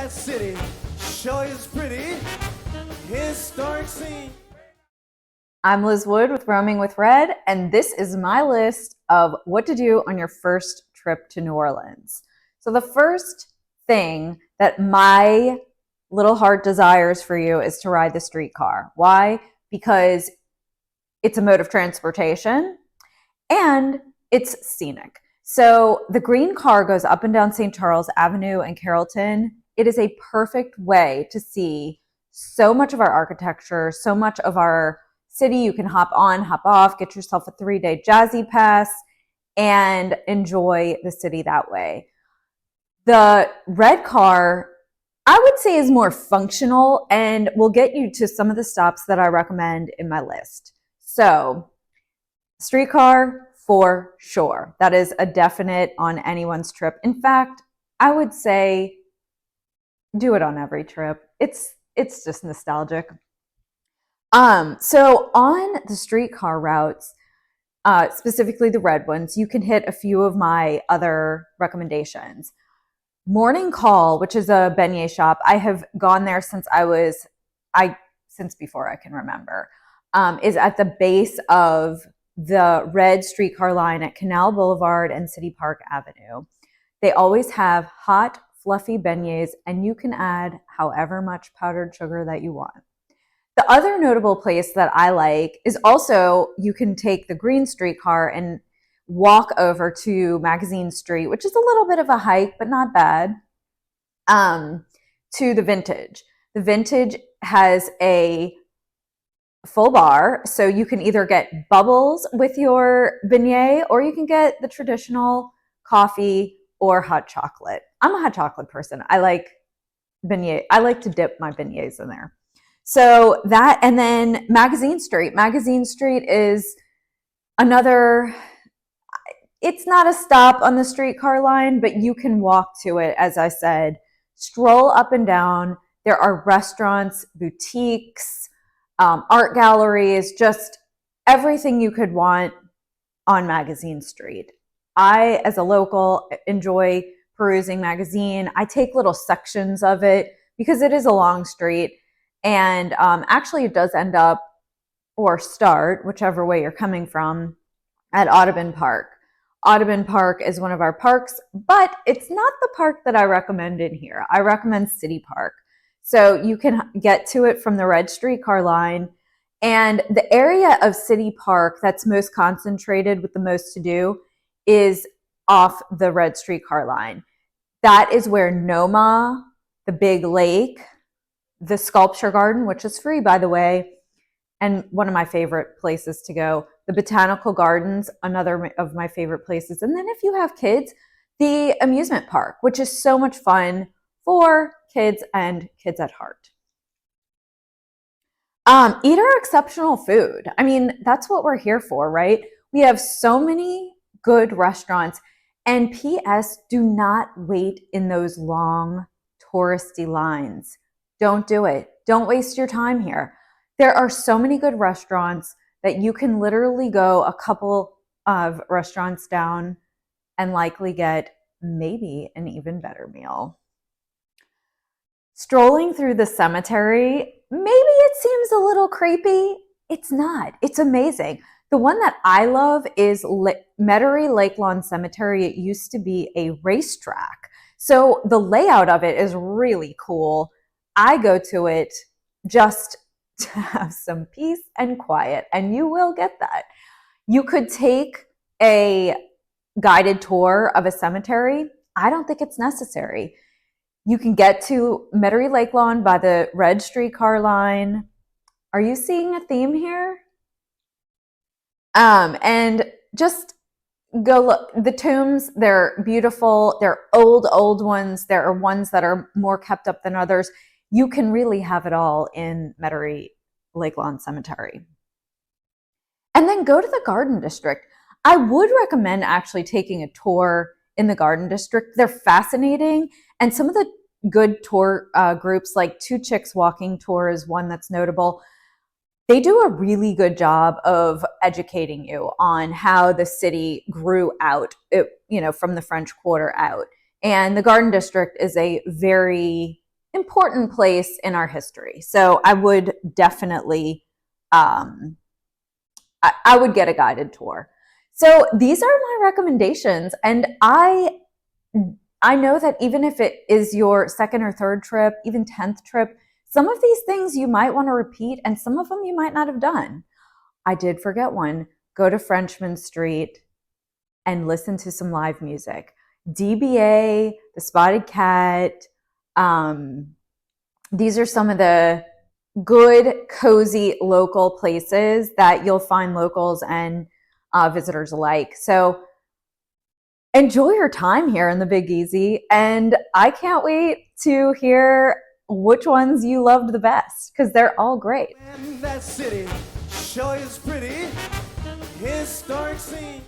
that city sure is pretty. Historic scene. I'm Liz Wood with Roaming with Red, and this is my list of what to do on your first trip to New Orleans. So the first thing that my little heart desires for you is to ride the streetcar. Why? Because it's a mode of transportation and it's scenic. So the green car goes up and down St. Charles Avenue in Carrollton. It is a perfect way to see so much of our architecture, so much of our city. You can hop on, hop off, get yourself a 3-day Jazzy Pass, and enjoy the city that way. The red car, I would say, is more functional and will get you to some of the stops that I recommend in my list. So, streetcar for sure. That is a definite on anyone's trip. In fact, I would say do it on every trip. It's just nostalgic. So on the streetcar routes, specifically the red ones, you can hit a few of my other recommendations. Morning Call, which is a beignet shop. I have gone there since since before I can remember, is at the base of the red streetcar line at Canal Boulevard and City Park Avenue. They always have hot, fluffy beignets, and you can add however much powdered sugar that you want. The other notable place that I like is also you can take the green streetcar and walk over to Magazine Street, which is a little bit of a hike, but not bad, to the Vintage. The Vintage has a full bar, so you can either get bubbles with your beignet or you can get the traditional coffee or hot chocolate. I'm a hot chocolate person. I like beignet. I like to dip my beignets in there. So that, and then Magazine Street. Magazine Street is another, it's not a stop on the streetcar line, but you can walk to it, as I said. Stroll up and down. There are restaurants, boutiques, art galleries, just everything you could want on Magazine Street. I, as a local, enjoy perusing Magazine. I take little sections of it because it is a long street. And actually, it does end up or start, whichever way you're coming from, at Audubon Park. Audubon Park is one of our parks, but it's not the park that I recommend in here. I recommend City Park. So you can get to it from the red streetcar line. And the area of City Park that's most concentrated with the most to do is off the red streetcar line. That is where Noma, the big lake, the sculpture garden, which is free, by the way, and one of my favorite places to go. The botanical gardens, another of my favorite places. And then if you have kids, the amusement park, which is so much fun for kids and kids at heart. Eat our exceptional food. I mean, that's what we're here for, right? We have so many good restaurants. And P.S., do not wait in those long touristy lines. Don't do it. Don't waste your time here. There are so many good restaurants that you can literally go a couple of restaurants down and likely get maybe an even better meal. Strolling through the cemetery, maybe it seems a little creepy. It's not. It's amazing. The one that I love is Metairie Lake Lawn Cemetery. It used to be a racetrack. So the layout of it is really cool. I go to it just to have some peace and quiet, and you will get that. You could take a guided tour of a cemetery. I don't think it's necessary. You can get to Metairie Lake Lawn by the red streetcar line. Are you seeing a theme here? And just go look. The tombs, they're beautiful. They're old ones. There are ones that are more kept up than others. You can really have it all in Metairie Lake Lawn Cemetery. And then go to the Garden District. I would recommend actually taking a tour in the Garden District. They're fascinating. And some of the good tour groups, like Two Chicks Walking Tour is one that's notable. They do a really good job of educating you on how the city grew out, from the French Quarter out. And the Garden District is a very important place in our history. So I would definitely, I would get a guided tour. So these are my recommendations. And I know that even if it is your second or third trip, even 10th trip, some of these things you might want to repeat and some of them you might not have done. I did forget one. Go to Frenchmen Street and listen to some live music. DBA, The Spotted Cat, these are some of the good, cozy local places that you'll find locals and visitors alike. So enjoy your time here in the Big Easy. And I can't wait to hear which ones you loved the best, because they're all great. And that city sure is pretty. Historic scene.